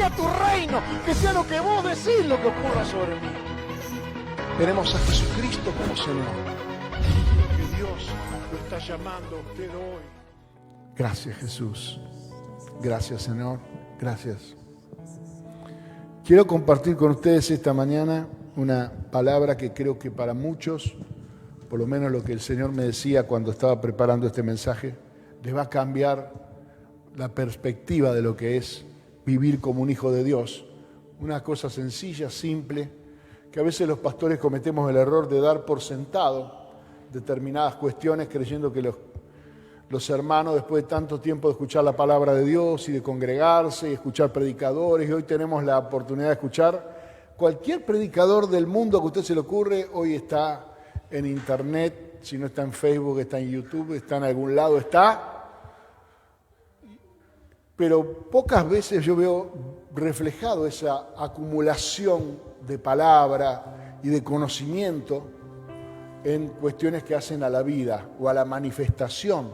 venga tu reino, que sea lo que vos decís lo que ocurra sobre mí. Tenemos a Jesucristo como Señor. Que Dios lo está llamando a usted hoy. Gracias, Jesús. Gracias, Señor. Gracias. Quiero compartir con ustedes esta mañana una palabra que creo que para muchos, por lo menos lo que el Señor me decía cuando estaba preparando este mensaje, les va a cambiar la perspectiva de lo que es vivir como un hijo de Dios. Una cosa sencilla, simple, que a veces los pastores cometemos el error de dar por sentado determinadas cuestiones creyendo que los hermanos, después de tanto tiempo de escuchar la palabra de Dios y de congregarse y escuchar predicadores, y hoy tenemos la oportunidad de escuchar cualquier predicador del mundo que a usted se le ocurre, hoy está en internet, si no está en Facebook, está en YouTube, está en algún lado, está. Pero pocas veces yo veo reflejado esa acumulación de palabra y de conocimiento en cuestiones que hacen a la vida o a la manifestación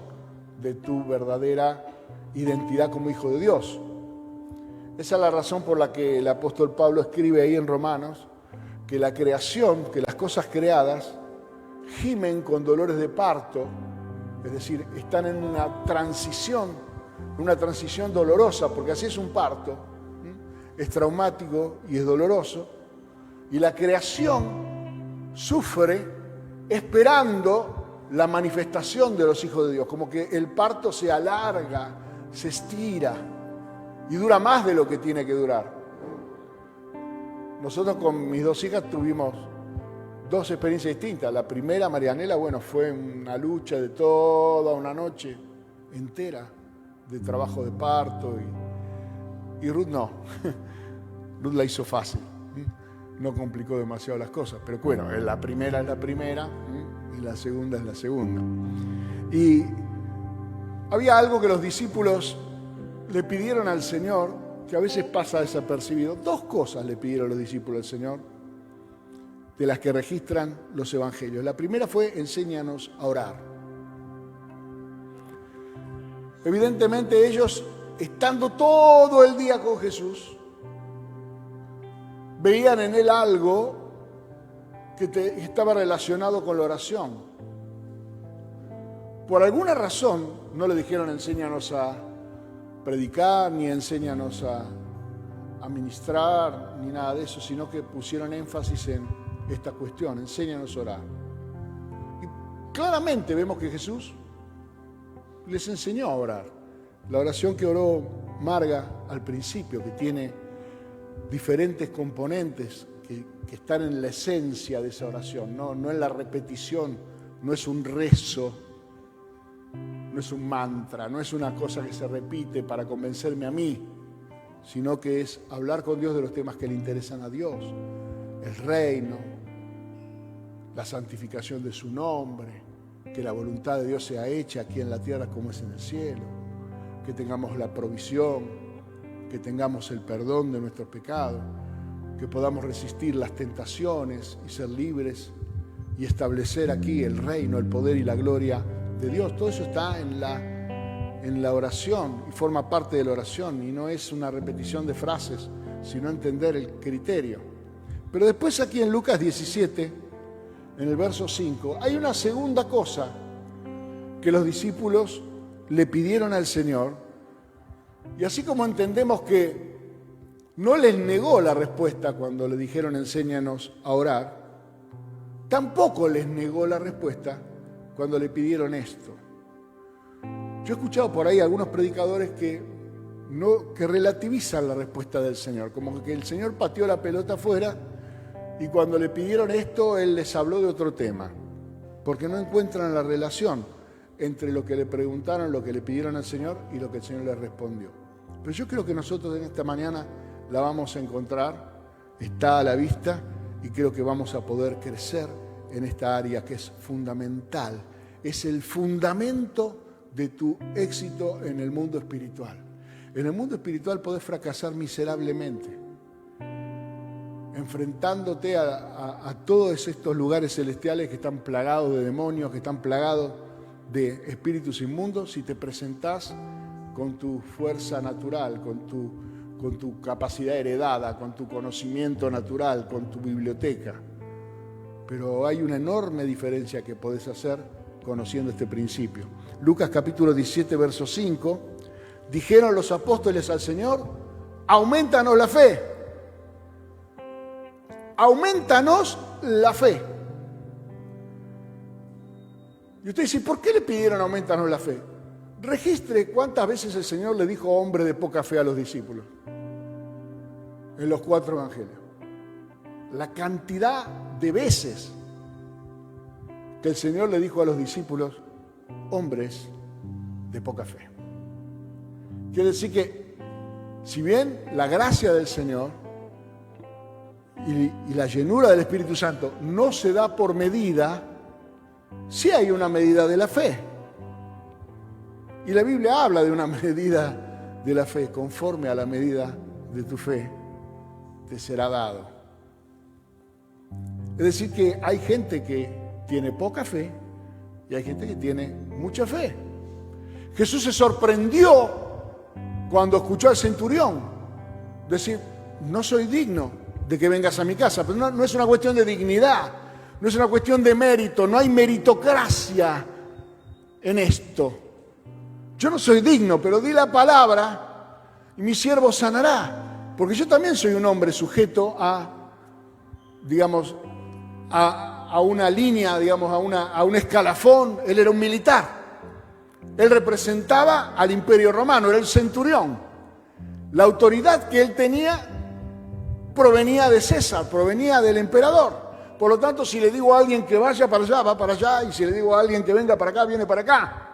de tu verdadera identidad como hijo de Dios. Esa es la razón por la que el apóstol Pablo escribe ahí en Romanos que la creación, que las cosas creadas gimen con dolores de parto, es decir, están en una transición dolorosa, porque así es un parto, es traumático y es doloroso, y la creación sufre esperando la manifestación de los hijos de Dios, como que el parto se alarga, se estira y dura más de lo que tiene que durar. Nosotros con mis dos hijas tuvimos dos experiencias distintas. La primera, Marianela, fue una lucha de toda una noche entera de trabajo de parto y Ruth no. Ruth la hizo fácil, no complicó demasiado las cosas, pero bueno, la primera es la primera y la segunda es la segunda. Y había algo que los discípulos le pidieron al Señor, que a veces pasa desapercibido. Dos cosas le pidieron los discípulos al Señor, de las que registran los evangelios. La primera fue: enséñanos a orar. Evidentemente ellos, estando todo el día con Jesús, veían en él algo que estaba relacionado con la oración. Por alguna razón no le dijeron enséñanos a predicar, ni enséñanos a ministrar, ni nada de eso, sino que pusieron énfasis en esta cuestión: enséñanos a orar. Y claramente vemos que Jesús les enseñó a orar. La oración que oró Marga al principio, que tiene diferentes componentes que están en la esencia de esa oración, no en la repetición, no es un rezo, no es un mantra, no es una cosa que se repite para convencerme a mí, sino que es hablar con Dios de los temas que le interesan a Dios: el reino, la santificación de su nombre, que la voluntad de Dios sea hecha aquí en la tierra como es en el cielo, que tengamos la provisión, que tengamos el perdón de nuestros pecados, que podamos resistir las tentaciones y ser libres y establecer aquí el reino, el poder y la gloria de Dios. Todo eso está en la oración y forma parte de la oración, y no es una repetición de frases, sino entender el criterio. Pero después aquí en Lucas 17, en el verso 5, hay una segunda cosa que los discípulos le pidieron al Señor, y así como entendemos que no les negó la respuesta cuando le dijeron enséñanos a orar, tampoco les negó la respuesta cuando le pidieron esto. Yo he escuchado por ahí algunos predicadores que relativizan la respuesta del Señor, como que el Señor pateó la pelota afuera y cuando le pidieron esto, Él les habló de otro tema, porque no encuentran la relación entre lo que le preguntaron, lo que le pidieron al Señor y lo que el Señor les respondió. Pero yo creo que nosotros en esta mañana la vamos a encontrar, está a la vista, y creo que vamos a poder crecer en esta área que es fundamental. Es el fundamento de tu éxito en el mundo espiritual. En el mundo espiritual podés fracasar miserablemente, enfrentándote a todos estos lugares celestiales que están plagados de demonios, que están plagados de espíritus inmundos, si te presentás con tu fuerza natural, con tu capacidad heredada, con tu conocimiento natural, con tu biblioteca. Pero hay una enorme diferencia que podés hacer conociendo este principio. Lucas capítulo 17, verso 5, dijeron los apóstoles al Señor, aumentanos la fe. Aumentanos la fe. Y usted dice, ¿por qué le pidieron aumentanos la fe? Registre cuántas veces el Señor le dijo hombre de poca fe a los discípulos en los 4 evangelios. La cantidad de veces que el Señor le dijo a los discípulos, hombres de poca fe. Quiere decir que, si bien la gracia del Señor y la llenura del Espíritu Santo no se da por medida, sí hay una medida de la fe. Y la Biblia habla de una medida de la fe, conforme a la medida de tu fe te será dado. Es decir, que hay gente que tiene poca fe y hay gente que tiene mucha fe. Jesús se sorprendió cuando escuchó al centurión decir, no soy digno de que vengas a mi casa. Pero no es una cuestión de dignidad, no es una cuestión de mérito, no hay meritocracia en esto. Yo no soy digno, pero di la palabra y mi siervo sanará. Porque yo también soy un hombre sujeto a, digamos, a una línea, digamos, a un escalafón. Él era un militar. Él representaba al Imperio Romano, era el centurión. La autoridad que él tenía provenía de César, provenía del emperador. Por lo tanto, si le digo a alguien que vaya para allá, va para allá, y si le digo a alguien que venga para acá, viene para acá.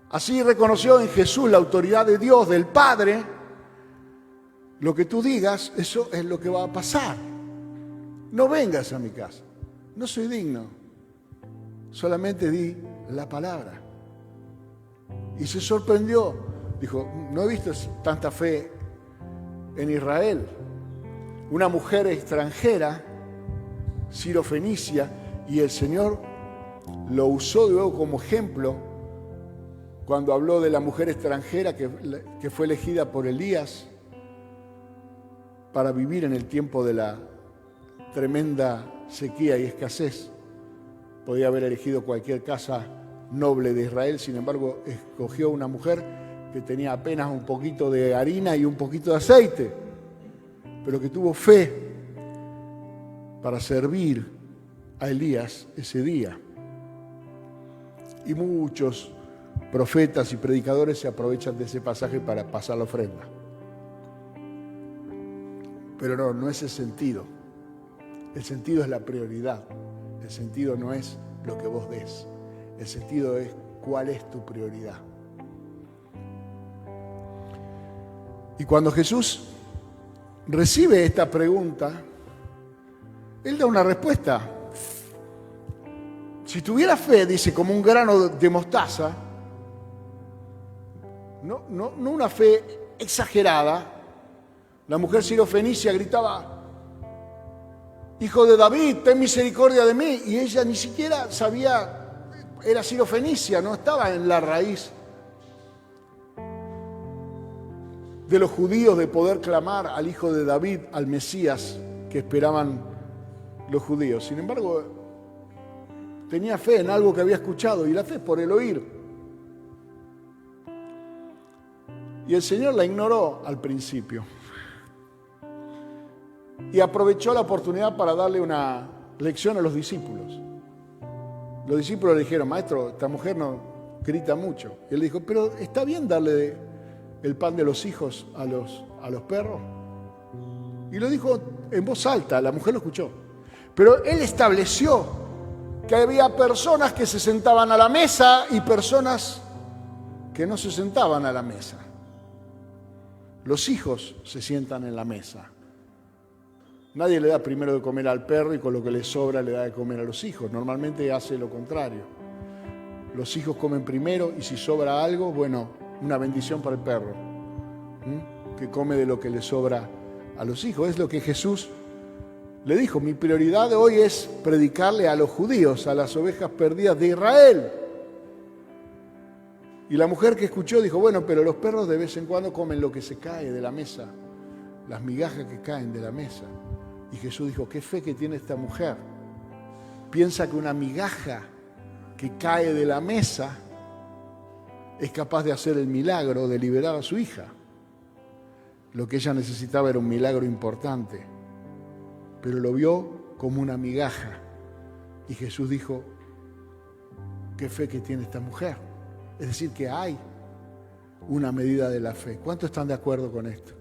Así reconoció en Jesús la autoridad de Dios, del Padre. Lo que tú digas, eso es lo que va a pasar. No vengas a mi casa, no soy digno. Solamente di la palabra. Y se sorprendió. Dijo, no he visto tanta fe en Israel. Una mujer extranjera, sirofenicia, y el Señor lo usó luego como ejemplo cuando habló de la mujer extranjera que fue elegida por Elías para vivir en el tiempo de la tremenda sequía y escasez. Podía haber elegido cualquier casa noble de Israel, sin embargo, escogió una mujer que tenía apenas un poquito de harina y un poquito de aceite, pero que tuvo fe para servir a Elías ese día. Y muchos profetas y predicadores se aprovechan de ese pasaje para pasar la ofrenda. Pero no es el sentido. El sentido es la prioridad. El sentido no es lo que vos des. El sentido es cuál es tu prioridad. Y cuando Jesús recibe esta pregunta, Él da una respuesta. Si tuviera fe, dice, como un grano de mostaza, no una fe exagerada, la mujer sirofenicia gritaba, Hijo de David, ten misericordia de mí. Y ella ni siquiera sabía, era sirofenicia, no estaba en la raíz de los judíos de poder clamar al Hijo de David, al Mesías que esperaban los judíos. Sin embargo, tenía fe en algo que había escuchado, y la fe es por el oír. Y el Señor la ignoró al principio. Y aprovechó la oportunidad para darle una lección a los discípulos. Los discípulos le dijeron, maestro, esta mujer no grita mucho. Y él dijo, pero ¿está bien darle el pan de los hijos a los perros? Y lo dijo en voz alta, la mujer lo escuchó. Pero él estableció que había personas que se sentaban a la mesa y personas que no se sentaban a la mesa. Los hijos se sientan en la mesa. Nadie le da primero de comer al perro y con lo que le sobra le da de comer a los hijos. Normalmente hace lo contrario. Los hijos comen primero y si sobra algo, bueno, una bendición para el perro, que come de lo que le sobra a los hijos. Es lo que Jesús le dijo. Mi prioridad hoy es predicarle a los judíos, a las ovejas perdidas de Israel. Y la mujer que escuchó dijo, bueno, pero los perros de vez en cuando comen lo que se cae de la mesa, las migajas que caen de la mesa. Y Jesús dijo, qué fe que tiene esta mujer. Piensa que una migaja que cae de la mesa es capaz de hacer el milagro de liberar a su hija. Lo que ella necesitaba era un milagro importante, pero lo vio como una migaja. Y Jesús dijo, qué fe que tiene esta mujer. Es decir, que hay una medida de la fe. ¿Cuántos están de acuerdo con esto?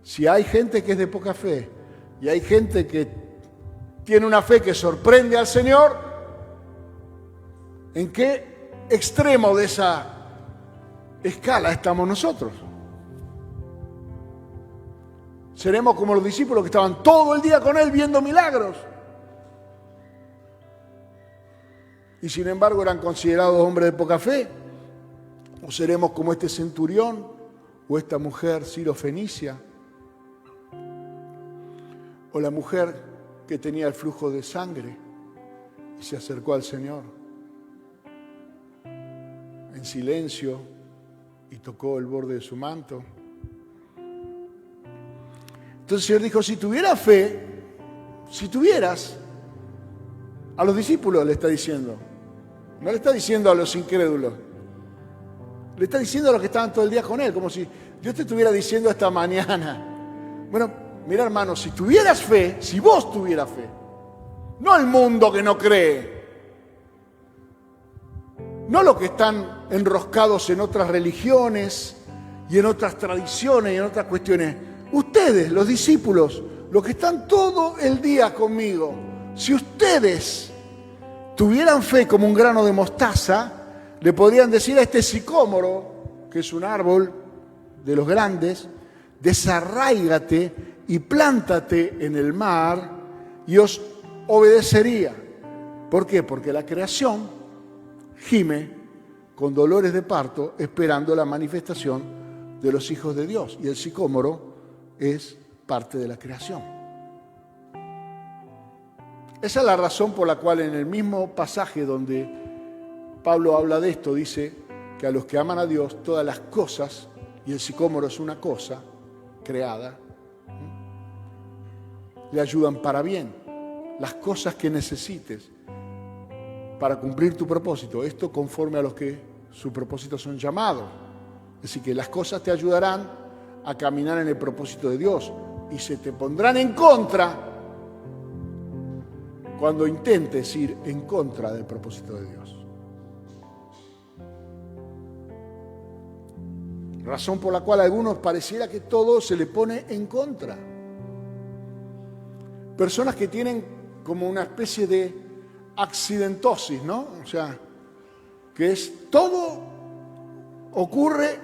Si hay gente que es de poca fe y hay gente que tiene una fe que sorprende al Señor, ¿en qué extremo de esa escala estamos nosotros? ¿Seremos como los discípulos que estaban todo el día con Él viendo milagros? Y sin embargo eran considerados hombres de poca fe. ¿O seremos como este centurión o esta mujer sirofenicia? O la mujer que tenía el flujo de sangre y se acercó al Señor en silencio y tocó el borde de su manto. Entonces el Señor dijo, si tuviera fe, si tuvieras, a los discípulos le está diciendo, no le está diciendo a los incrédulos, le está diciendo a los que estaban todo el día con Él, como si Dios te estuviera diciendo esta mañana. Bueno, mira hermano, si tuvieras fe, si vos tuvieras fe, no el mundo que no cree, no los que están enroscados en otras religiones y en otras tradiciones y en otras cuestiones, ustedes, los discípulos, los que están todo el día conmigo, si ustedes tuvieran fe como un grano de mostaza, le podrían decir a este sicómoro, que es un árbol de los grandes, desarráigate y plántate en el mar y os obedecería. ¿Por qué? Porque la creación gime con dolores de parto esperando la manifestación de los hijos de Dios. Y el sicómoro es parte de la creación. Esa es la razón por la cual en el mismo pasaje donde Pablo habla de esto, dice que a los que aman a Dios todas las cosas, y el sicómoro es una cosa creada, le ayudan para bien. Las cosas que necesites para cumplir tu propósito, esto conforme a los que su propósito son llamados. Es decir, que las cosas te ayudarán a caminar en el propósito de Dios y se te pondrán en contra cuando intentes ir en contra del propósito de Dios. Razón por la cual a algunos pareciera que todo se le pone en contra. Personas que tienen como una especie de accidentosis, ¿no? O sea, que es todo ocurre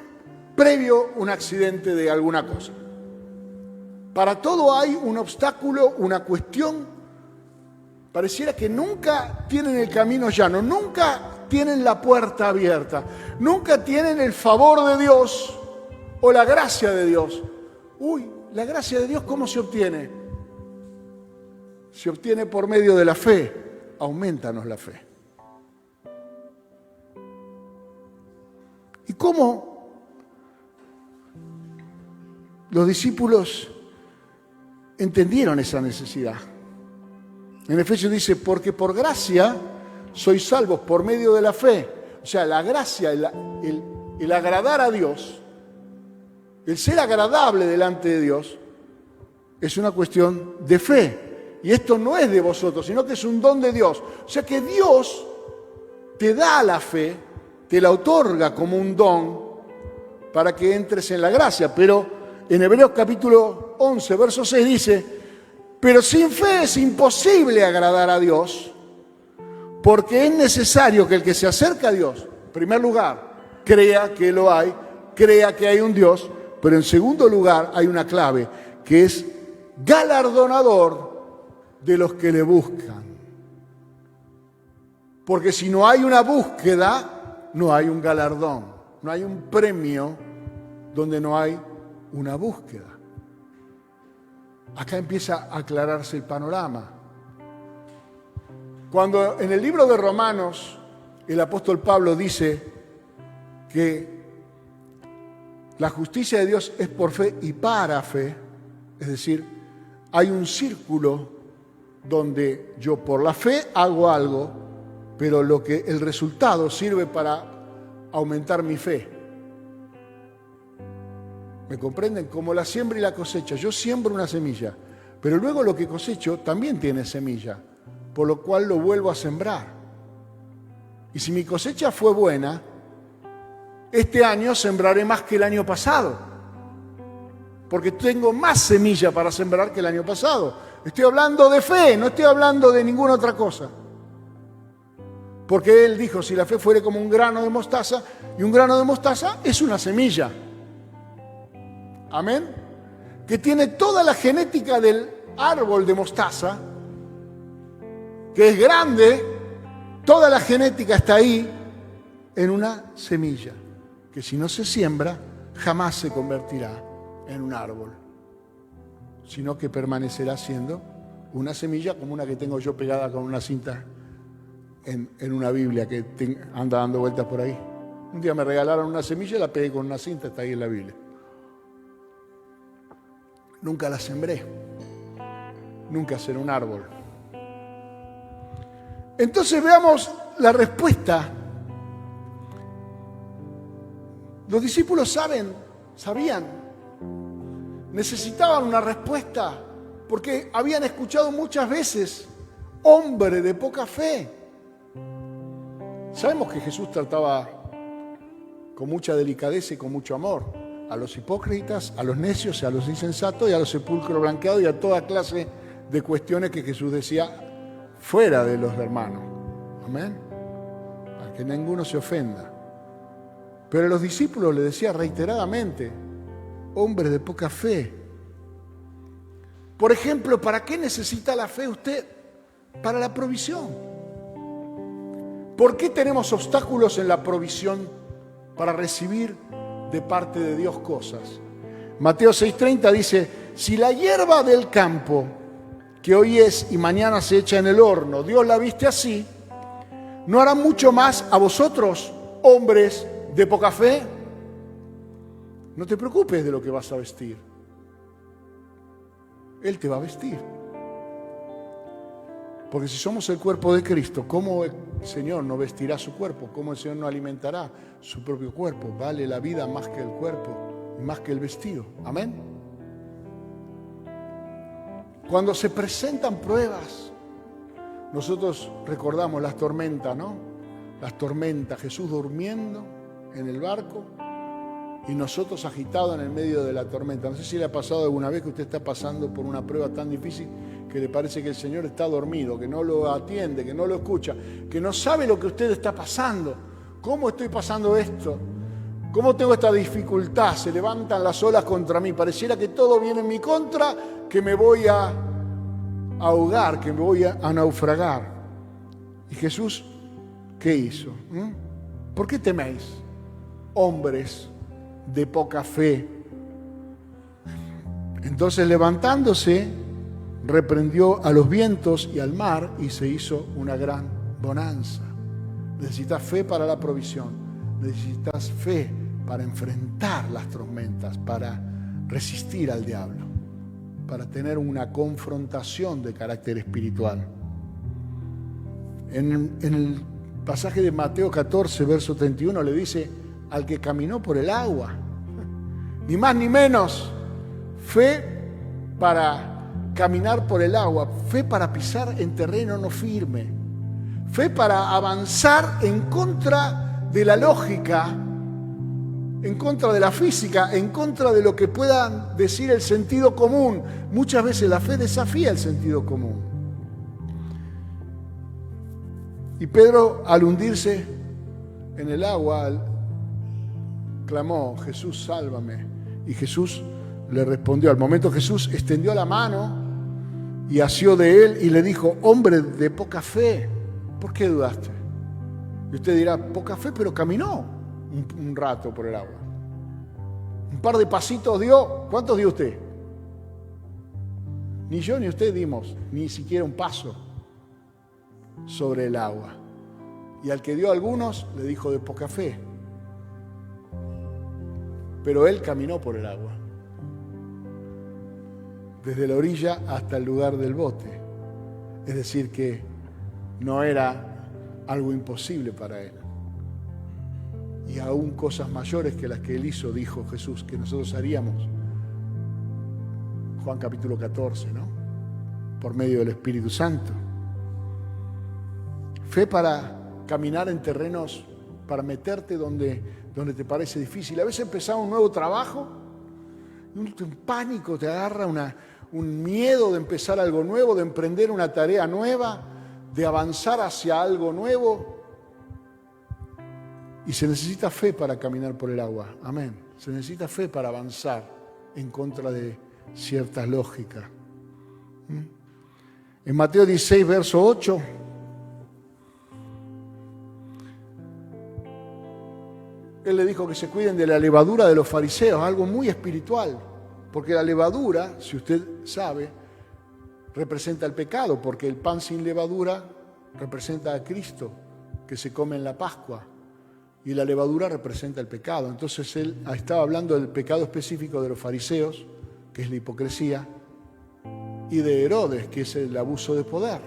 previo a un accidente de alguna cosa. Para todo hay un obstáculo, una cuestión. Pareciera que nunca tienen el camino llano, nunca tienen la puerta abierta, nunca tienen el favor de Dios o la gracia de Dios. Uy, la gracia de Dios, ¿cómo se obtiene? Se obtiene por medio de la fe. Aumentanos la fe. ¿Y cómo los discípulos entendieron esa necesidad? En Efesios dice, porque por gracia sois salvos por medio de la fe. O sea, la gracia, el agradar a Dios, el ser agradable delante de Dios, es una cuestión de fe. Y esto no es de vosotros, sino que es un don de Dios. O sea que Dios te da la fe, te la otorga como un don para que entres en la gracia. Pero en Hebreos capítulo 11, verso 6 dice, pero sin fe es imposible agradar a Dios, porque es necesario que el que se acerca a Dios, en primer lugar, crea que lo hay, crea que hay un Dios, pero en segundo lugar hay una clave, que es galardonador de los que le buscan. Porque si no hay una búsqueda, no hay un galardón, no hay un premio donde no hay una búsqueda. Acá empieza a aclararse el panorama. Cuando en el libro de Romanos el apóstol Pablo dice que la justicia de Dios es por fe y para fe, es decir, hay un círculo donde yo por la fe hago algo, pero el resultado sirve para aumentar mi fe. ¿Me comprenden? Como la siembra y la cosecha. Yo siembro una semilla, pero luego lo que cosecho también tiene semilla, por lo cual lo vuelvo a sembrar. Y si mi cosecha fue buena, este año sembraré más que el año pasado, porque tengo más semilla para sembrar que el año pasado. Estoy hablando de fe, no estoy hablando de ninguna otra cosa. Porque Él dijo, si la fe fuere como un grano de mostaza, y un grano de mostaza es una semilla. Amén. Que tiene toda la genética del árbol de mostaza, que es grande, toda la genética está ahí en una semilla, que si no se siembra, jamás se convertirá en un árbol, sino que permanecerá siendo una semilla como una que tengo yo pegada con una cinta en una Biblia que anda dando vueltas por ahí. Un día me regalaron una semilla y la pegué con una cinta, está ahí en la Biblia. Nunca la sembré, nunca será un árbol. Entonces veamos la respuesta. Los discípulos sabían, necesitaban una respuesta, porque habían escuchado muchas veces, hombre de poca fe. Sabemos que Jesús trataba con mucha delicadeza y con mucho amor a los hipócritas, a los necios, a los insensatos y a los sepulcros blanqueados y a toda clase de cuestiones que Jesús decía fuera de los hermanos. Amén. Para que ninguno se ofenda. Pero a los discípulos le decía reiteradamente, hombres de poca fe. Por ejemplo, ¿para qué necesita la fe usted? Para la provisión. ¿Por qué tenemos obstáculos en la provisión para recibir de parte de Dios cosas? Mateo 6:30 dice, si la hierba del campo, que hoy es y mañana se echa en el horno, Dios la viste así, ¿no hará mucho más a vosotros, hombres de poca fe? No te preocupes de lo que vas a vestir. Él te va a vestir. Porque si somos el cuerpo de Cristo, ¿cómo el Señor no vestirá su cuerpo? ¿Cómo el Señor no alimentará su propio cuerpo? Vale la vida más que el cuerpo y más que el vestido. Amén. Cuando se presentan pruebas, nosotros recordamos las tormentas, ¿no? Las tormentas, Jesús durmiendo en el barco y nosotros agitados en el medio de la tormenta. No sé si le ha pasado alguna vez que usted está pasando por una prueba tan difícil que le parece que el Señor está dormido, que no lo atiende, que no lo escucha, que no sabe lo que usted está pasando. ¿Cómo estoy pasando esto? ¿Cómo tengo esta dificultad? Se levantan las olas contra mí. Pareciera que todo viene en mi contra, que me voy a ahogar, que me voy a naufragar. ¿Y Jesús qué hizo? ¿Por qué teméis, hombres de poca fe? Entonces, levantándose, reprendió a los vientos y al mar y se hizo una gran bonanza. Necesitas fe para la provisión, necesitas fe para enfrentar las tormentas, para resistir al diablo, para tener una confrontación de carácter espiritual. En el pasaje de Mateo 14, verso 31, le dice, al que caminó por el agua, ni más ni menos, fe para caminar por el agua, fe para pisar en terreno no firme, fe para avanzar en contra de la lógica, en contra de la física, en contra de lo que pueda decir el sentido común. Muchas veces la fe desafía el sentido común. Y Pedro, al hundirse en el agua, clamó, Jesús, sálvame. Y Jesús le respondió. Al momento Jesús extendió la mano y asió de él y le dijo, hombre de poca fe, ¿por qué dudaste? Y usted dirá, poca fe, pero caminó un rato por el agua. Un par de pasitos dio. ¿Cuántos dio usted? Ni yo ni usted dimos ni siquiera un paso sobre el agua. Y al que dio algunos le dijo de poca fe. pero él caminó por el agua, desde la orilla hasta el lugar del bote. Es decir, que no era algo imposible para él. Y aún cosas mayores que las que él hizo, dijo Jesús, que nosotros haríamos. Juan capítulo 14, ¿no? Por medio del Espíritu Santo. Fe para caminar en terrenos, para meterte donde te parece difícil. A veces empezar un nuevo trabajo, un pánico te agarra, un miedo de empezar algo nuevo, de emprender una tarea nueva, de avanzar hacia algo nuevo. Y se necesita fe para caminar por el agua. Amén. Se necesita fe para avanzar en contra de ciertas lógicas. En Mateo 16, verso 8, él le dijo que se cuiden de la levadura de los fariseos, algo muy espiritual. Porque la levadura, si usted sabe, representa el pecado, porque el pan sin levadura representa a Cristo, que se come en la Pascua. Y la levadura representa el pecado. Entonces él estaba hablando del pecado específico de los fariseos, que es la hipocresía, y de Herodes, que es el abuso de poder,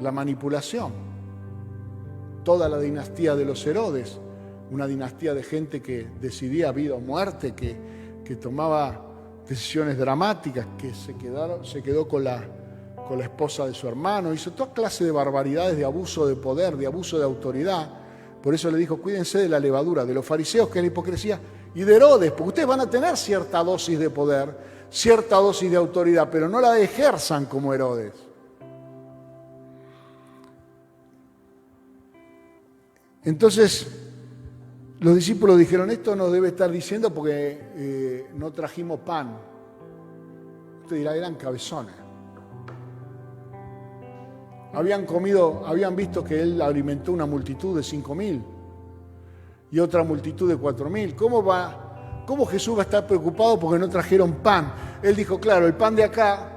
la manipulación. Toda la dinastía de los Herodes, una dinastía de gente que decidía vida o muerte, que tomaba decisiones dramáticas, que se quedó con la esposa de su hermano, hizo toda clase de barbaridades, de abuso de poder, de abuso de autoridad. Por eso le dijo, cuídense de la levadura, de los fariseos, que es la hipocresía, y de Herodes, porque ustedes van a tener cierta dosis de poder, cierta dosis de autoridad, pero no la ejerzan como Herodes. Entonces, los discípulos dijeron, esto nos debe estar diciendo porque no trajimos pan. Usted dirá, eran cabezones. Habían visto que él alimentó una multitud de 5.000 y otra multitud de 4.000. ¿Cómo Jesús va a estar preocupado porque no trajeron pan? Él dijo, claro, el pan de acá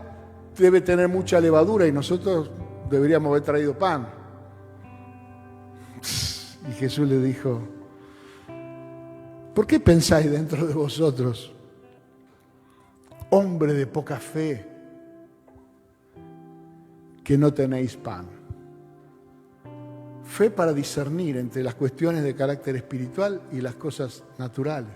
debe tener mucha levadura y nosotros deberíamos haber traído pan. Y Jesús le dijo, ¿por qué pensáis dentro de vosotros, hombre de poca fe, que no tenéis pan? Fe para discernir entre las cuestiones de carácter espiritual y las cosas naturales.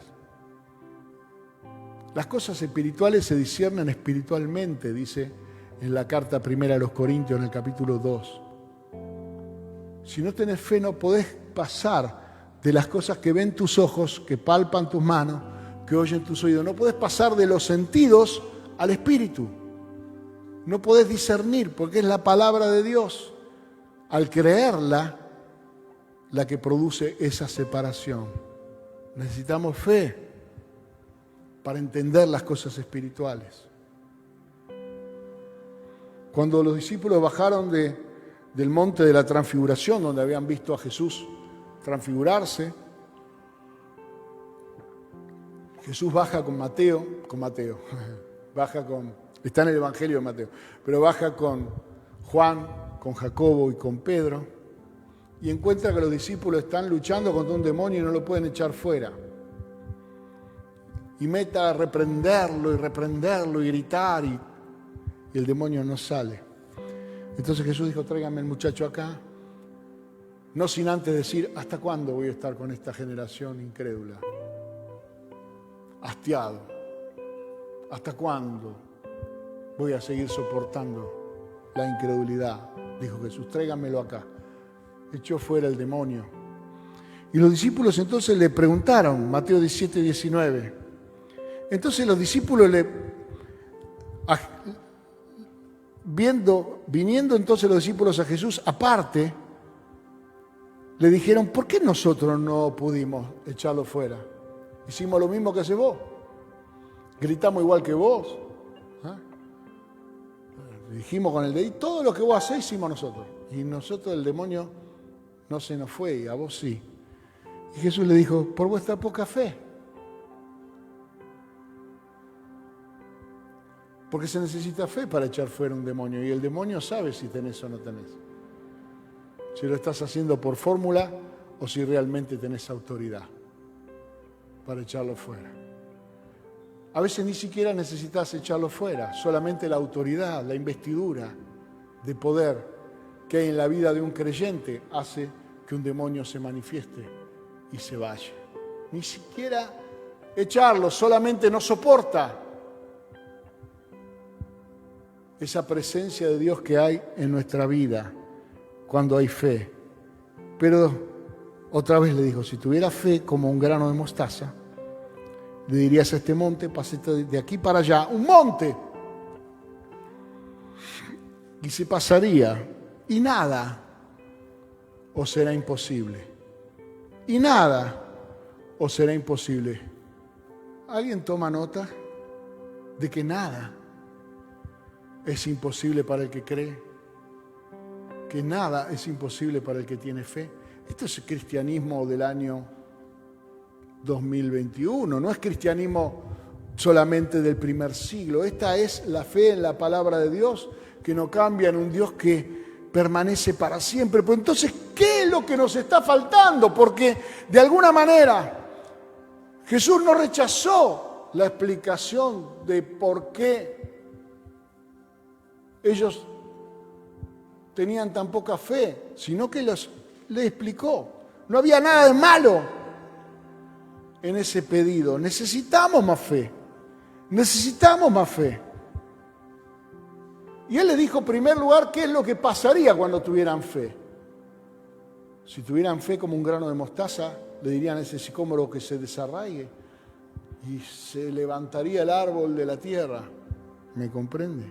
Las cosas espirituales se disciernen espiritualmente, dice en la carta primera a los Corintios, en el capítulo 2. Si no tenés fe, no podés pasar de las cosas que ven tus ojos, que palpan tus manos, que oyen tus oídos. No podés pasar de los sentidos al espíritu. No podés discernir, porque es la palabra de Dios, al creerla, la que produce esa separación. Necesitamos fe para entender las cosas espirituales. Cuando los discípulos bajaron del monte de la transfiguración, donde habían visto a Jesús transfigurarse, Jesús baja con Mateo, está en el Evangelio de Mateo, pero baja con Juan, con Jacobo y con Pedro, y encuentra que los discípulos están luchando contra un demonio y no lo pueden echar fuera. Y meta a reprenderlo y gritar, y el demonio no sale. Entonces Jesús dijo, tráiganme el muchacho acá, no sin antes decir, ¿hasta cuándo voy a estar con esta generación incrédula? Hastiado. ¿Hasta cuándo voy a seguir soportando la incredulidad? Dijo Jesús, tráiganmelo acá. Echó fuera el demonio. Y los discípulos entonces le preguntaron, Mateo 17, 19. Entonces los discípulos viniendo entonces los discípulos a Jesús aparte, le dijeron, ¿por qué nosotros no pudimos echarlo fuera? Hicimos lo mismo que haces vos. Gritamos igual que vos. Dijimos con el dedito, todo lo que vos hacés hicimos nosotros. Y nosotros el demonio no se nos fue y a vos sí. Y Jesús le dijo, por vuestra poca fe. Porque se necesita fe para echar fuera un demonio. Y el demonio sabe si tenés o no tenés. Si lo estás haciendo por fórmula o si realmente tenés autoridad. para echarlo fuera. A veces ni siquiera necesitas echarlo fuera, solamente la autoridad, la investidura de poder que hay en la vida de un creyente hace que un demonio se manifieste y se vaya. Ni siquiera echarlo, solamente no soporta esa presencia de Dios que hay en nuestra vida cuando hay fe. Pero otra vez le dijo, si tuviera fe como un grano de mostaza, le dirías a este monte, pasate de aquí para allá, un monte, y se pasaría, y nada os será imposible. Y nada os será imposible. ¿Alguien toma nota de que nada es imposible para el que cree? Que nada es imposible para el que tiene fe. Esto es el cristianismo del año 2021, no es cristianismo solamente del primer siglo. Esta es la fe en la palabra de Dios, que no cambia, en un Dios que permanece para siempre. Pero entonces, ¿qué es lo que nos está faltando? Porque de alguna manera Jesús no rechazó la explicación de por qué ellos tenían tan poca fe, sino que les explicó. No había nada de malo en ese pedido. Necesitamos más fe. Necesitamos más fe. Y él les dijo, en primer lugar, qué es lo que pasaría cuando tuvieran fe. Si tuvieran fe como un grano de mostaza, le dirían a ese sicómoro que se desarraigue y se levantaría el árbol de la tierra. ¿Me comprende?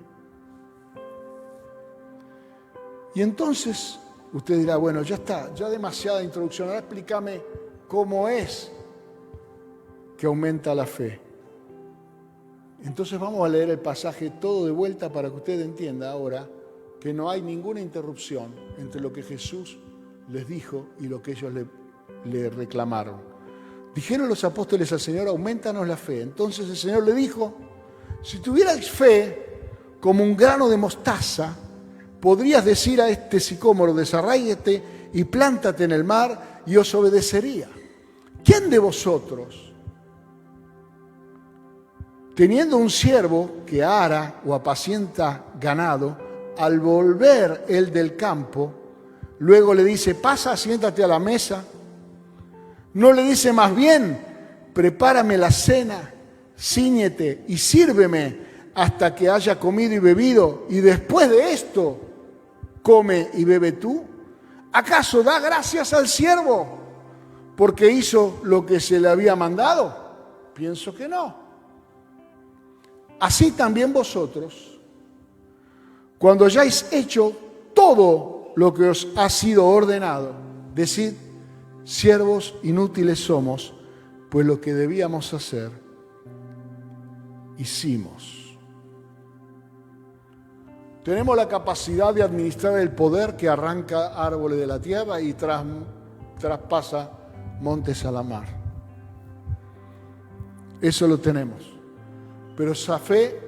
Y entonces usted dirá, bueno, ya está, ya demasiada introducción. Ahora explícame cómo es que aumenta la fe. Entonces vamos a leer el pasaje todo de vuelta para que usted entienda ahora que no hay ninguna interrupción entre lo que Jesús les dijo y lo que ellos le reclamaron. Dijeron los apóstoles al Señor, aumentanos la fe. Entonces el Señor le dijo, si tuvierais fe como un grano de mostaza, podrías decir a este sicómoro, desarráigate y plántate en el mar, y os obedecería. ¿Quién de vosotros, teniendo un siervo que ara o apacienta ganado, al volver él del campo, luego le dice, pasa, siéntate a la mesa? ¿No le dice más bien, prepárame la cena, cíñete y sírveme hasta que haya comido y bebido, y después de esto come y bebe tú? ¿Acaso da gracias al siervo porque hizo lo que se le había mandado? Pienso que no. Así también vosotros, cuando hayáis hecho todo lo que os ha sido ordenado, decid, siervos inútiles somos, pues lo que debíamos hacer, hicimos. Tenemos la capacidad de administrar el poder que arranca árboles de la tierra y traspasa montes a la mar. Eso lo tenemos. Pero esa fe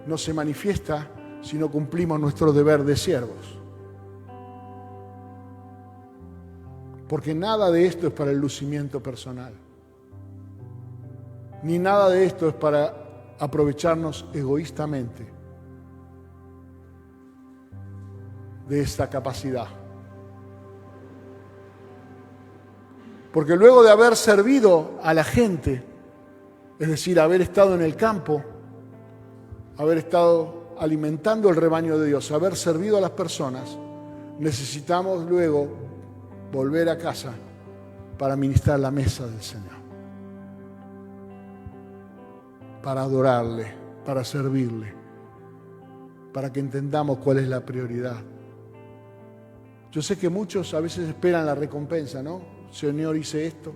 no se manifiesta si no cumplimos nuestro deber de siervos. Porque nada de esto es para el lucimiento personal. Ni nada de esto es para aprovecharnos egoístamente de esta capacidad. Porque luego de haber servido a la gente, es decir, haber estado en el campo, haber estado alimentando el rebaño de Dios, haber servido a las personas, necesitamos luego volver a casa para ministrar la mesa del Señor, para adorarle, para servirle, para que entendamos cuál es la prioridad. Yo sé que muchos a veces esperan la recompensa, ¿no? Señor, hice esto,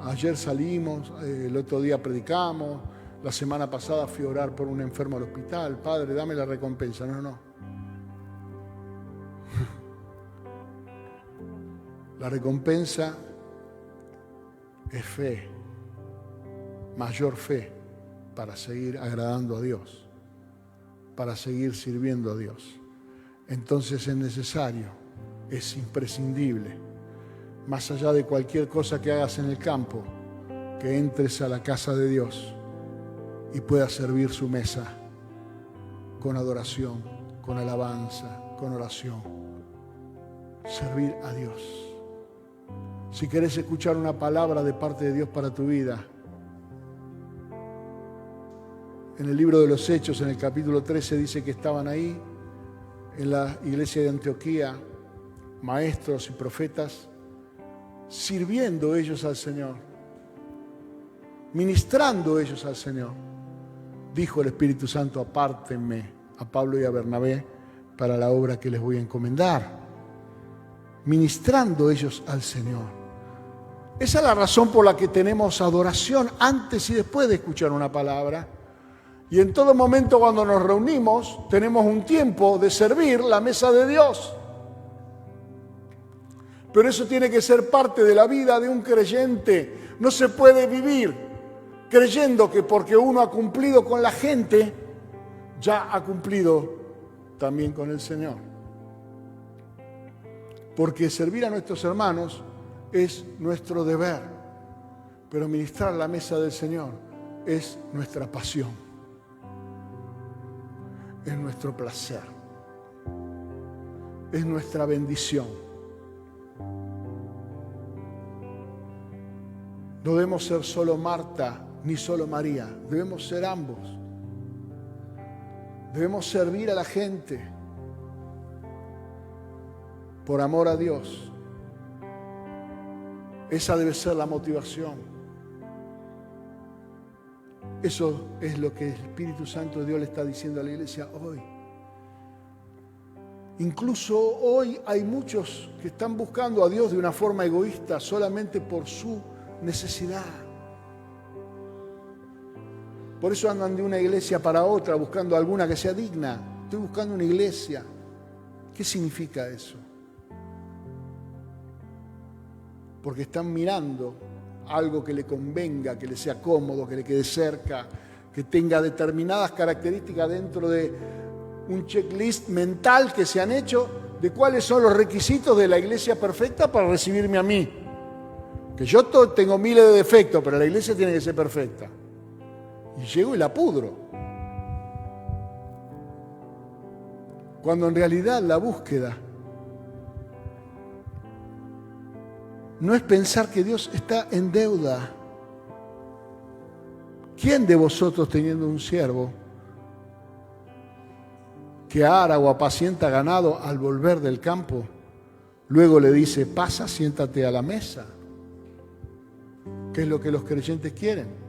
ayer salimos, el otro día predicamos, la semana pasada fui a orar por un enfermo al hospital, Padre, dame la recompensa. No. La recompensa es fe, mayor fe para seguir agradando a Dios, para seguir sirviendo a Dios. Entonces es necesario, es imprescindible, más allá de cualquier cosa que hagas en el campo, que entres a la casa de Dios y puedas servir su mesa con adoración, con alabanza, con oración. Servir a Dios. Si querés escuchar una palabra de parte de Dios para tu vida, en el libro de los Hechos, en el capítulo 13, dice que estaban ahí en la iglesia de Antioquía maestros y profetas, sirviendo ellos al Señor, ministrando ellos al Señor. Dijo el Espíritu Santo: apártenme a Pablo y a Bernabé para la obra que les voy a encomendar. Ministrando ellos al Señor. Esa es la razón por la que tenemos adoración antes y después de escuchar una palabra. Y en todo momento cuando nos reunimos tenemos un tiempo de servir la mesa de Dios. Pero eso tiene que ser parte de la vida de un creyente. No se puede vivir creyendo que porque uno ha cumplido con la gente, ya ha cumplido también con el Señor. Porque servir a nuestros hermanos es nuestro deber, pero ministrar la mesa del Señor es nuestra pasión, es nuestro placer, es nuestra bendición. No debemos ser solo Marta ni solo María, debemos ser ambos. Debemos servir a la gente por amor a Dios. Esa debe ser la motivación. Eso es lo que el Espíritu Santo de Dios le está diciendo a la iglesia hoy. Incluso hoy hay muchos que están buscando a Dios de una forma egoísta, solamente por su necesidad. Por eso andan de una iglesia para otra buscando alguna que sea digna. Estoy buscando una iglesia. ¿Qué significa eso? Porque están mirando algo que le convenga, que le sea cómodo, que le quede cerca, que tenga determinadas características dentro de un checklist mental que se han hecho de cuáles son los requisitos de la iglesia perfecta para recibirme a mí. Que yo tengo miles de defectos, pero la iglesia tiene que ser perfecta. Y llego y la pudro. Cuando en realidad la búsqueda no es pensar que Dios está en deuda. ¿Quién de vosotros, teniendo un siervo que ara o apacienta ganado, al volver del campo, luego le dice: pasa, siéntate a la mesa? ¿Qué es lo que los creyentes quieren?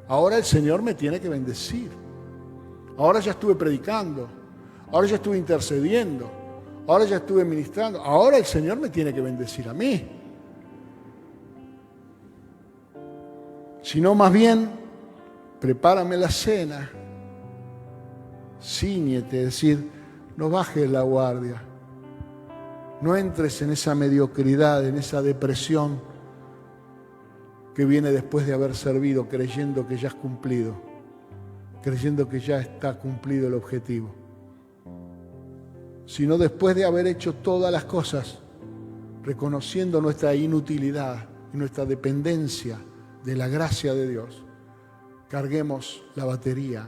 Ahora el Señor me tiene que bendecir. Ahora ya estuve predicando. Ahora ya estuve intercediendo. Ahora ya estuve ministrando. Ahora el Señor me tiene que bendecir a mí. Sino más bien, prepárame la cena. Cíñete, es decir, no bajes la guardia. No entres en esa mediocridad, en esa depresión que viene después de haber servido, creyendo que ya has cumplido, creyendo que ya está cumplido el objetivo. Sino después de haber hecho todas las cosas, reconociendo nuestra inutilidad y nuestra dependencia de la gracia de Dios, carguemos la batería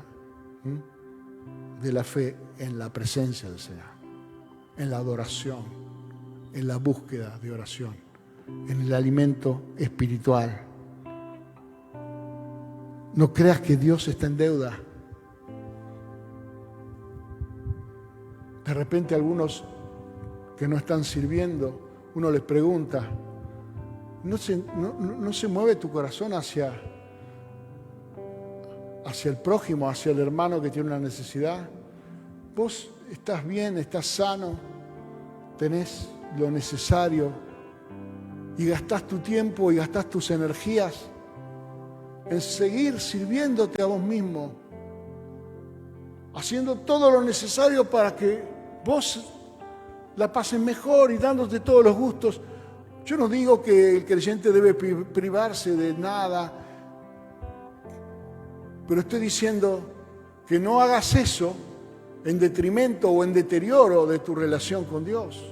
de la fe en la presencia del Señor, en la adoración, en la búsqueda de oración, en el alimento espiritual. No creas que Dios está en deuda. De repente algunos que no están sirviendo, uno les pregunta: ¿no se mueve tu corazón hacia el prójimo, hacia el hermano que tiene una necesidad? Vos estás bien, estás sano, tenés lo necesario y gastás tu tiempo y gastás tus energías en seguir sirviéndote a vos mismo, haciendo todo lo necesario para que vos la pases mejor y dándote todos los gustos. Yo no digo que el creyente debe privarse de nada, pero estoy diciendo que no hagas eso en detrimento o en deterioro de tu relación con Dios.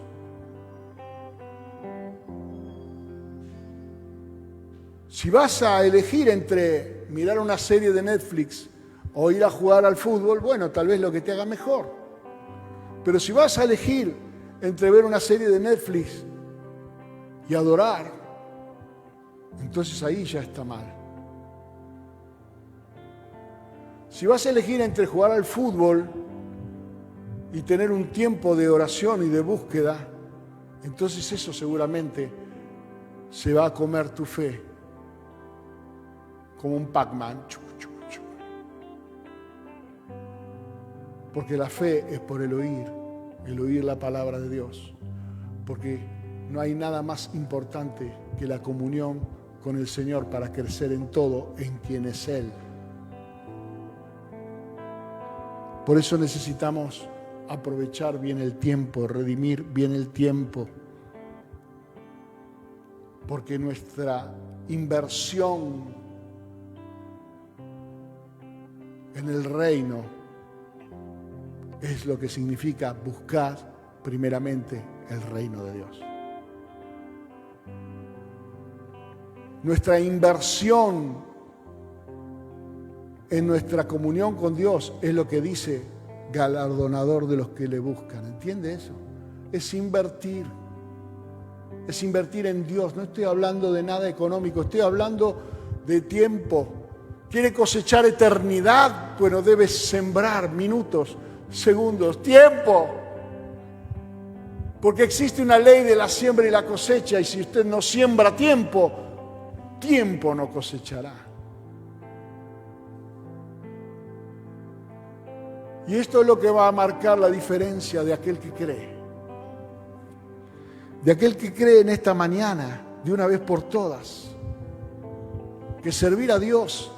Si vas a elegir entre mirar una serie de Netflix o ir a jugar al fútbol, bueno, tal vez lo que te haga mejor. Pero si vas a elegir entre ver una serie de Netflix y adorar, entonces ahí ya está mal. Si vas a elegir entre jugar al fútbol y tener un tiempo de oración y de búsqueda, entonces eso seguramente se va a comer tu fe como un Pac-Man. Porque la fe es por el oír la palabra de Dios. Porque no hay nada más importante que la comunión con el Señor para crecer en todo, en quien es Él. Por eso necesitamos aprovechar bien el tiempo, redimir bien el tiempo. Porque nuestra inversión en el reino es lo que significa buscar primeramente el reino de Dios. Nuestra inversión en nuestra comunión con Dios es lo que dice galardonador de los que le buscan. ¿Entiende eso? Es invertir en Dios. No estoy hablando de nada económico, estoy hablando de tiempo. ¿Quiere cosechar eternidad? Bueno, debes sembrar minutos, segundos, tiempo. Porque existe una ley de la siembra y la cosecha, y si usted no siembra tiempo, tiempo no cosechará. Y esto es lo que va a marcar la diferencia de aquel que cree. De aquel que cree en esta mañana, de una vez por todas, que servir a Dios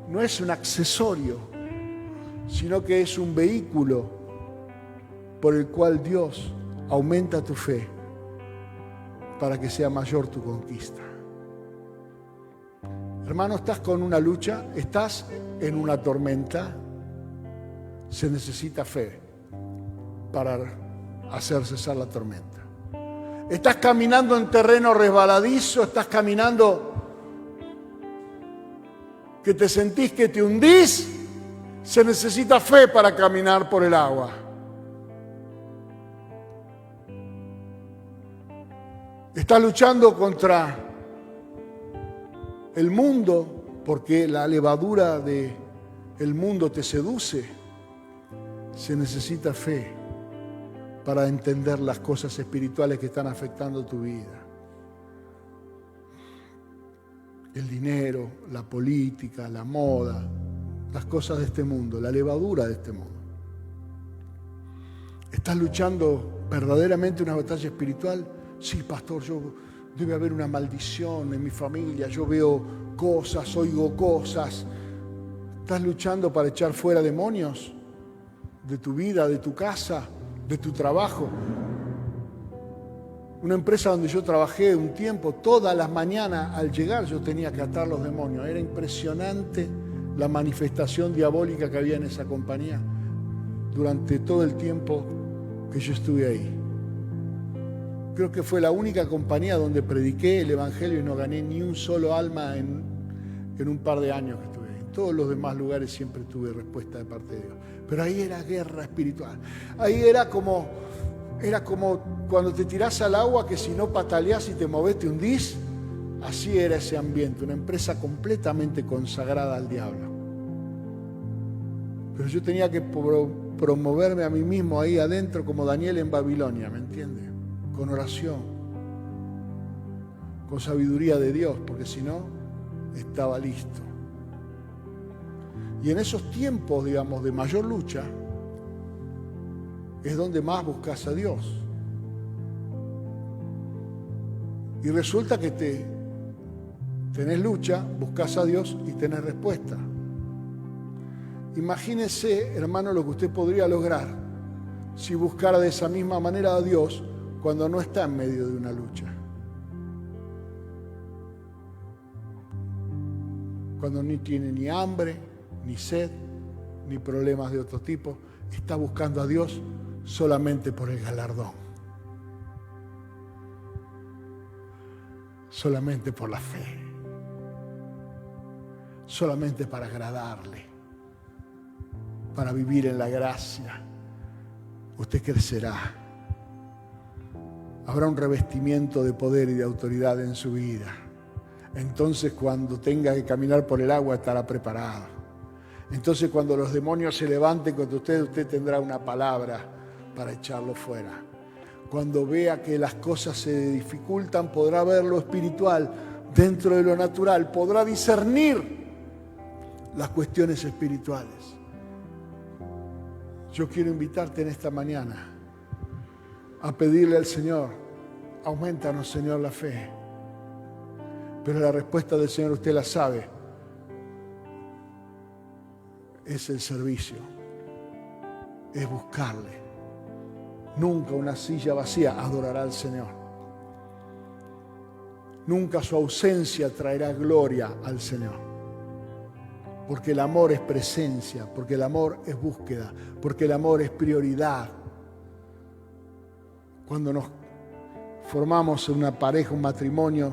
no es un accesorio, sino que es un vehículo por el cual Dios aumenta tu fe para que sea mayor tu conquista. Hermano, estás con una lucha, estás en una tormenta, se necesita fe para hacer cesar la tormenta. Estás caminando en terreno resbaladizo, estás caminando que te sentís que te hundís, se necesita fe para caminar por el agua. Estás luchando contra el mundo porque la levadura del mundo te seduce. Se necesita fe para entender las cosas espirituales que están afectando tu vida. El dinero, la política, la moda, las cosas de este mundo, la levadura de este mundo. ¿Estás luchando verdaderamente una batalla espiritual? Sí, pastor, debe haber una maldición en mi familia, yo veo cosas, oigo cosas. ¿Estás luchando para echar fuera demonios de tu vida, de tu casa, de tu trabajo? Una empresa donde yo trabajé un tiempo, todas las mañanas al llegar yo tenía que atar los demonios. Era impresionante la manifestación diabólica que había en esa compañía durante todo el tiempo que yo estuve ahí. Creo que fue la única compañía donde prediqué el Evangelio y no gané ni un solo alma en un par de años que estuve ahí. En todos los demás lugares siempre tuve respuesta de parte de Dios. Pero ahí era guerra espiritual. Ahí era como cuando te tirás al agua, que si no pataleás y te movés te hundís. Así era ese ambiente, una empresa completamente consagrada al diablo. Pero yo tenía que promoverme a mí mismo ahí adentro como Daniel en Babilonia, ¿me entiendes? Con oración, con sabiduría de Dios, porque si no, estaba listo. Y en esos tiempos, digamos, de mayor lucha, es donde más buscas a Dios. Y resulta que tenés lucha, buscas a Dios y tenés respuesta. Imagínese, hermano, lo que usted podría lograr si buscara de esa misma manera a Dios cuando no está en medio de una lucha. Cuando ni tiene ni hambre, ni sed, ni problemas de otro tipo, está buscando a Dios solamente por el galardón. Solamente por la fe. solamente para agradarle, para vivir en la gracia, usted crecerá. Habrá un revestimiento de poder y de autoridad en su vida. Entonces, cuando tenga que caminar por el agua, estará preparado. Entonces, cuando los demonios se levanten contra usted tendrá una palabra para echarlo fuera. Cuando vea que las cosas se dificultan, podrá ver lo espiritual dentro de lo natural, podrá discernir las cuestiones espirituales. Yo quiero invitarte en esta mañana a pedirle al Señor, aumentanos, Señor, la fe. Pero la respuesta del Señor usted la sabe, es el servicio, es buscarle. Nunca una silla vacía adorará al Señor. Nunca su ausencia traerá gloria al Señor. Porque el amor es presencia, porque el amor es búsqueda, porque el amor es prioridad. Cuando nos formamos en una pareja, un matrimonio,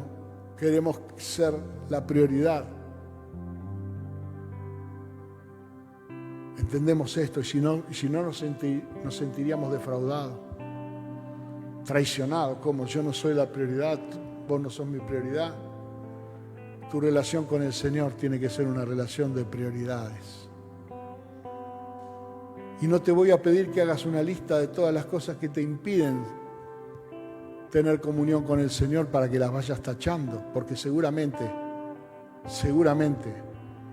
queremos ser la prioridad. Entendemos esto, y si no nos sentiríamos defraudados, traicionados. ¿Cómo? Yo no soy la prioridad, vos no sos mi prioridad. Tu relación con el Señor tiene que ser una relación de prioridades. Y no te voy a pedir que hagas una lista de todas las cosas que te impiden tener comunión con el Señor para que las vayas tachando, porque seguramente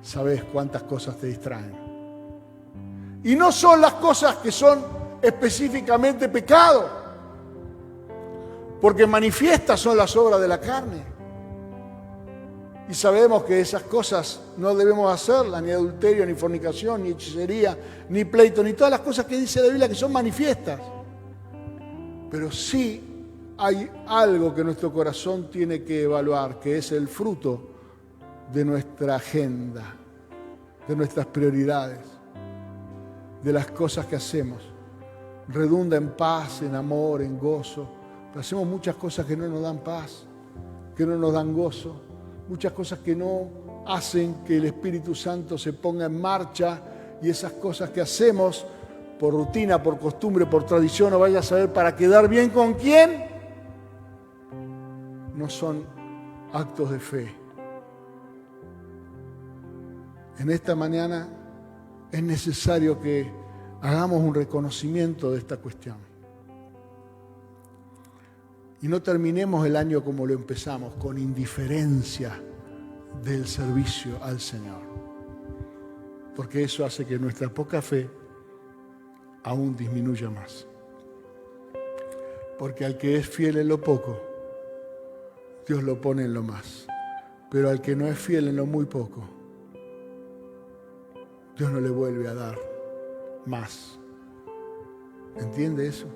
sabes cuántas cosas te distraen. Y no son las cosas que son específicamente pecado, porque manifiestas son las obras de la carne. Y sabemos que esas cosas no debemos hacerlas, ni adulterio, ni fornicación, ni hechicería, ni pleito, ni todas las cosas que dice la Biblia que son manifiestas. Pero sí hay algo que nuestro corazón tiene que evaluar, que es el fruto de nuestra agenda, de nuestras prioridades, de las cosas que hacemos. Redunda en paz, en amor, en gozo. Pero hacemos muchas cosas que no nos dan paz, que no nos dan gozo, muchas cosas que no hacen que el Espíritu Santo se ponga en marcha, y esas cosas que hacemos por rutina, por costumbre, por tradición, o vaya a saber para quedar bien con quién, no son actos de fe. En esta mañana es necesario que hagamos un reconocimiento de esta cuestión. Y no terminemos el año como lo empezamos, con indiferencia del servicio al Señor. Porque eso hace que nuestra poca fe aún disminuya más. Porque al que es fiel en lo poco, Dios lo pone en lo más. Pero al que no es fiel en lo muy poco, Dios no le vuelve a dar más. ¿Entiende eso?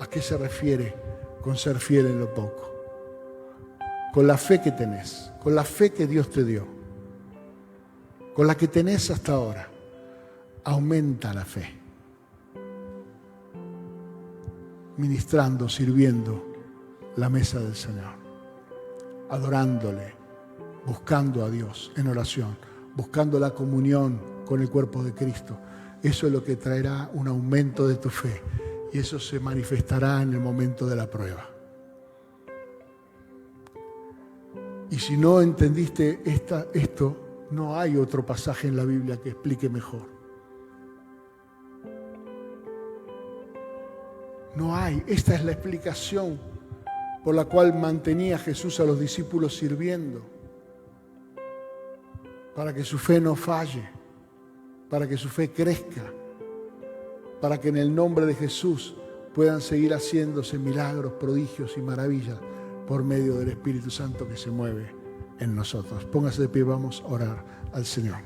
¿A qué se refiere con ser fiel en lo poco? Con la fe que tenés, con la fe que Dios te dio, con la que tenés hasta ahora, aumenta la fe. Ministrando, sirviendo la mesa del Señor, adorándole, buscando a Dios en oración, buscando la comunión con el cuerpo de Cristo. Eso es lo que traerá un aumento de tu fe, y eso se manifestará en el momento de la prueba. Y si no entendiste esto, no hay otro pasaje en la Biblia que explique mejor. No hay. Esta es la explicación por la cual mantenía Jesús a los discípulos sirviendo, para que su fe no falle, para que su fe crezca, para que en el nombre de Jesús puedan seguir haciéndose milagros, prodigios y maravillas por medio del Espíritu Santo que se mueve en nosotros. Póngase de pie, vamos a orar al Señor.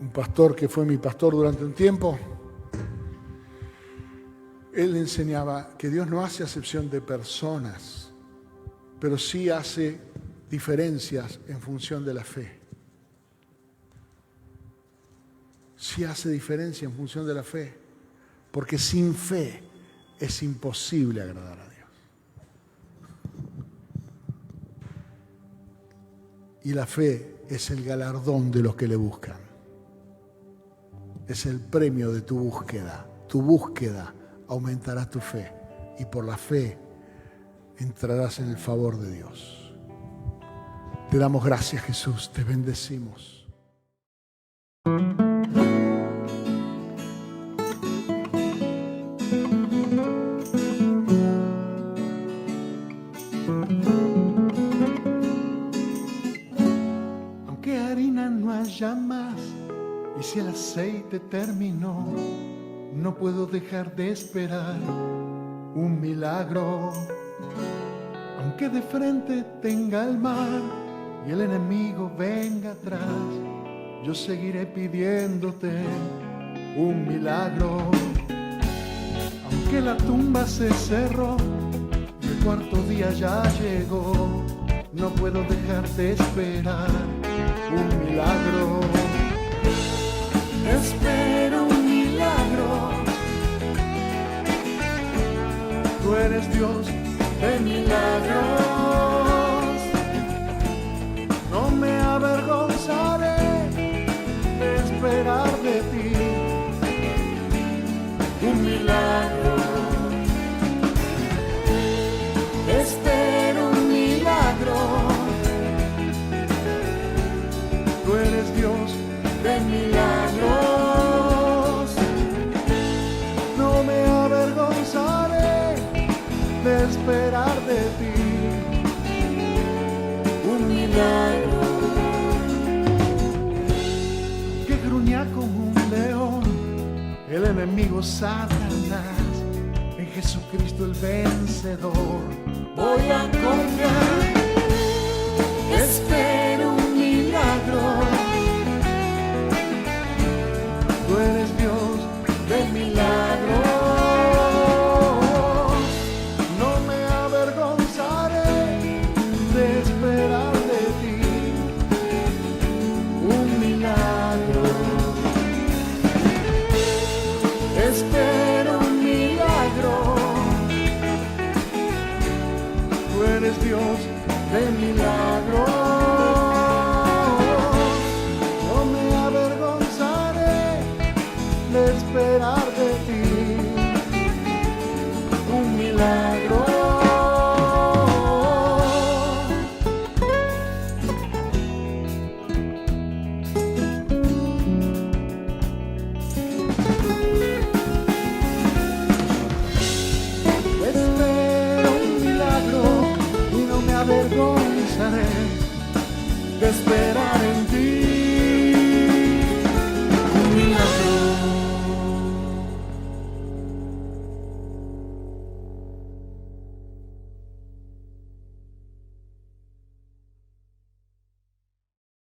Un pastor que fue mi pastor durante un tiempo, él enseñaba que Dios no hace acepción de personas, pero sí hace diferencias en función de la fe. sí hace diferencia en función de la fe, porque sin fe es imposible agradar a Dios. Y la fe es el galardón de los que le buscan. Es el premio de tu búsqueda. Tu búsqueda aumentará tu fe y por la fe entrarás en el favor de Dios. Te damos gracias, Jesús, te bendecimos. Aunque harina no haya más y si el aceite terminó, no puedo dejar de esperar un milagro. Aunque de frente tenga el mar y el enemigo venga atrás, yo seguiré pidiéndote un milagro. Aunque la tumba se cerró y el cuarto día ya llegó, no puedo dejar de esperar un milagro. Espero un milagro. Tú eres Dios de milagros. No me avergonzaré de esperar de ti un milagro. Espero un milagro. Tú eres Dios de milagros. No me avergonzaré de esperar de ti un milagro. Que gruña como un león el enemigo Satanás, en Jesucristo el vencedor voy a confiar. Espero un milagro. Tú eres Dios de milagros. No me avergonzaré de esperar de ti un milagro. Espero un milagro. Tú eres Dios de milagros. No me avergonzaré de esperar de ti un milagro. Espero un milagro y no me avergonzaré de esperar